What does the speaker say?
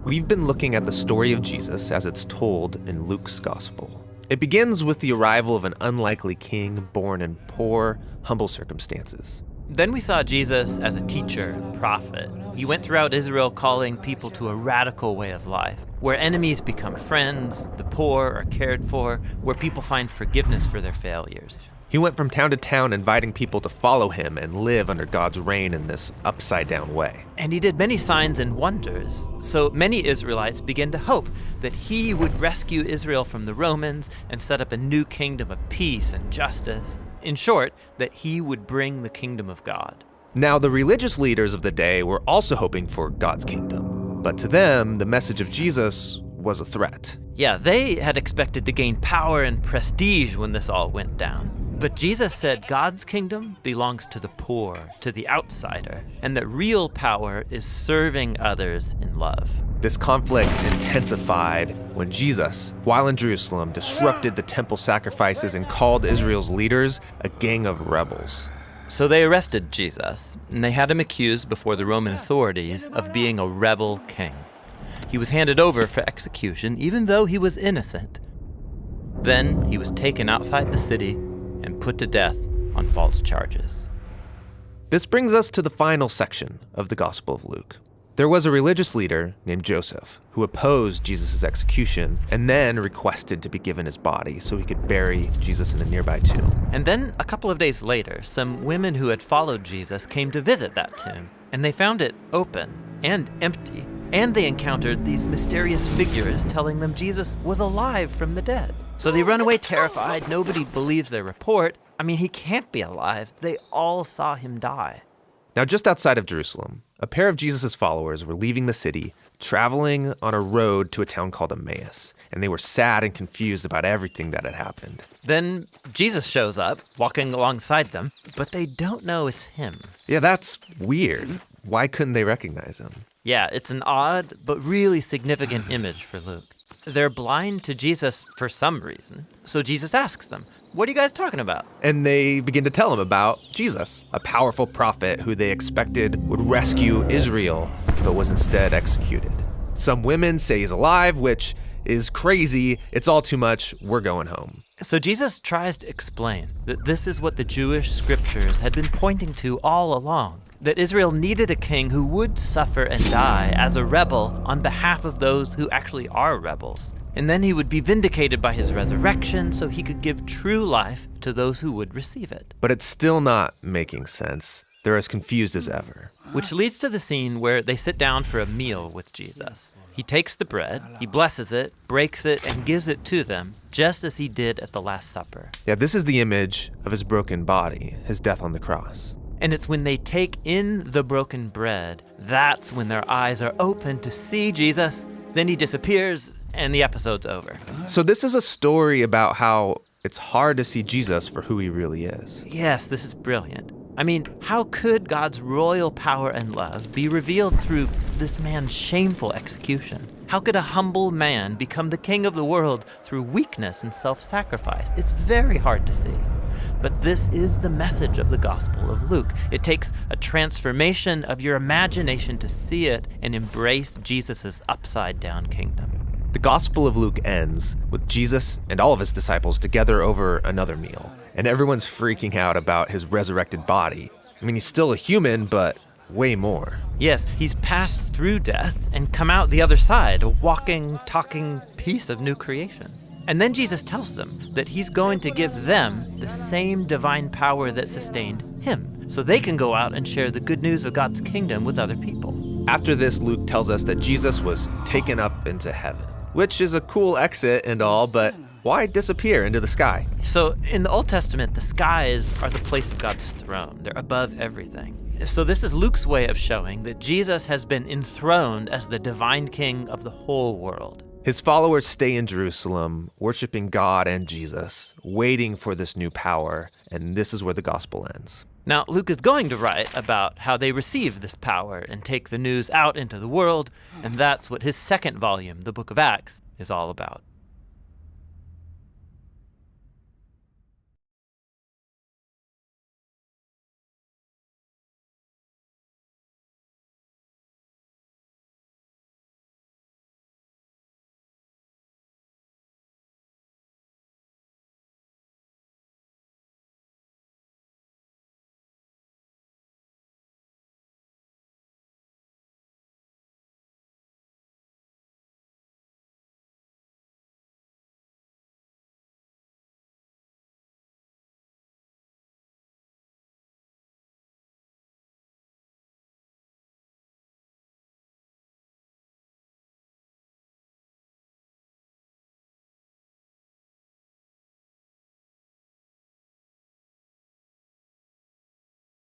We've been looking at the story of Jesus as it's told in Luke's gospel. It begins with the arrival of an unlikely king born in poor, humble circumstances. Then we saw Jesus as a teacher and prophet. He went throughout Israel calling people to a radical way of life, where enemies become friends, the poor are cared for, where people find forgiveness for their failures. He went from town to town inviting people to follow him and live under God's reign in this upside-down way. And he did many signs and wonders, so many Israelites began to hope that he would rescue Israel from the Romans and set up a new kingdom of peace and justice. In short, that he would bring the kingdom of God. Now, the religious leaders of the day were also hoping for God's kingdom, but to them, the message of Jesus was a threat. Yeah, they had expected to gain power and prestige when this all went down. But Jesus said God's kingdom belongs to the poor, to the outsider, and that real power is serving others in love. This conflict intensified when Jesus, while in Jerusalem, disrupted the temple sacrifices and called Israel's leaders a gang of rebels. So they arrested Jesus, and they had him accused before the Roman authorities of being a rebel king. He was handed over for execution, even though he was innocent. Then he was taken outside the city and put to death on false charges. This brings us to the final section of the Gospel of Luke. There was a religious leader named Joseph who opposed Jesus' execution and then requested to be given his body so he could bury Jesus in a nearby tomb. And then a couple of days later, some women who had followed Jesus came to visit that tomb, and they found it open and empty, and they encountered these mysterious figures telling them Jesus was alive from the dead. So they run away terrified. Nobody believes their report. I mean, he can't be alive. They all saw him die. Now, just outside of Jerusalem, a pair of Jesus' followers were leaving the city, traveling on a road to a town called Emmaus, and they were sad and confused about everything that had happened. Then Jesus shows up, walking alongside them, but they don't know it's him. Yeah, that's weird. Why couldn't they recognize him? Yeah, it's an odd but really significant image for Luke. They're blind to Jesus for some reason. So Jesus asks them, "What are you guys talking about?" And they begin to tell him about Jesus, a powerful prophet who they expected would rescue Israel, but was instead executed. Some women say he's alive, which is crazy. It's all too much. We're going home. So Jesus tries to explain that this is what the Jewish scriptures had been pointing to all along. That Israel needed a king who would suffer and die as a rebel on behalf of those who actually are rebels. And then he would be vindicated by his resurrection so he could give true life to those who would receive it. But it's still not making sense. They're as confused as ever. Which leads to the scene where they sit down for a meal with Jesus. He takes the bread, he blesses it, breaks it, and gives it to them, just as he did at the Last Supper. Yeah, this is the image of his broken body, his death on the cross. And it's when they take in the broken bread, that's when their eyes are open to see Jesus. Then he disappears, and the episode's over. So this is a story about how it's hard to see Jesus for who he really is. Yes, this is brilliant. I mean, how could God's royal power and love be revealed through this man's shameful execution? How could a humble man become the king of the world through weakness and self-sacrifice? It's very hard to see. But this is the message of the Gospel of Luke. It takes a transformation of your imagination to see it and embrace Jesus' upside-down kingdom. The Gospel of Luke ends with Jesus and all of his disciples together over another meal. And everyone's freaking out about his resurrected body. I mean, he's still a human, but way more. Yes, he's passed through death and come out the other side, a walking, talking piece of new creation. And then Jesus tells them that he's going to give them the same divine power that sustained him, so they can go out and share the good news of God's kingdom with other people. After this, Luke tells us that Jesus was taken up into heaven, which is a cool exit and all, but why disappear into the sky? So in the Old Testament, the skies are the place of God's throne. They're above everything. So this is Luke's way of showing that Jesus has been enthroned as the divine king of the whole world. His followers stay in Jerusalem, worshiping God and Jesus, waiting for this new power, and this is where the gospel ends. Now, Luke is going to write about how they receive this power and take the news out into the world, and that's what his second volume, the book of Acts, is all about.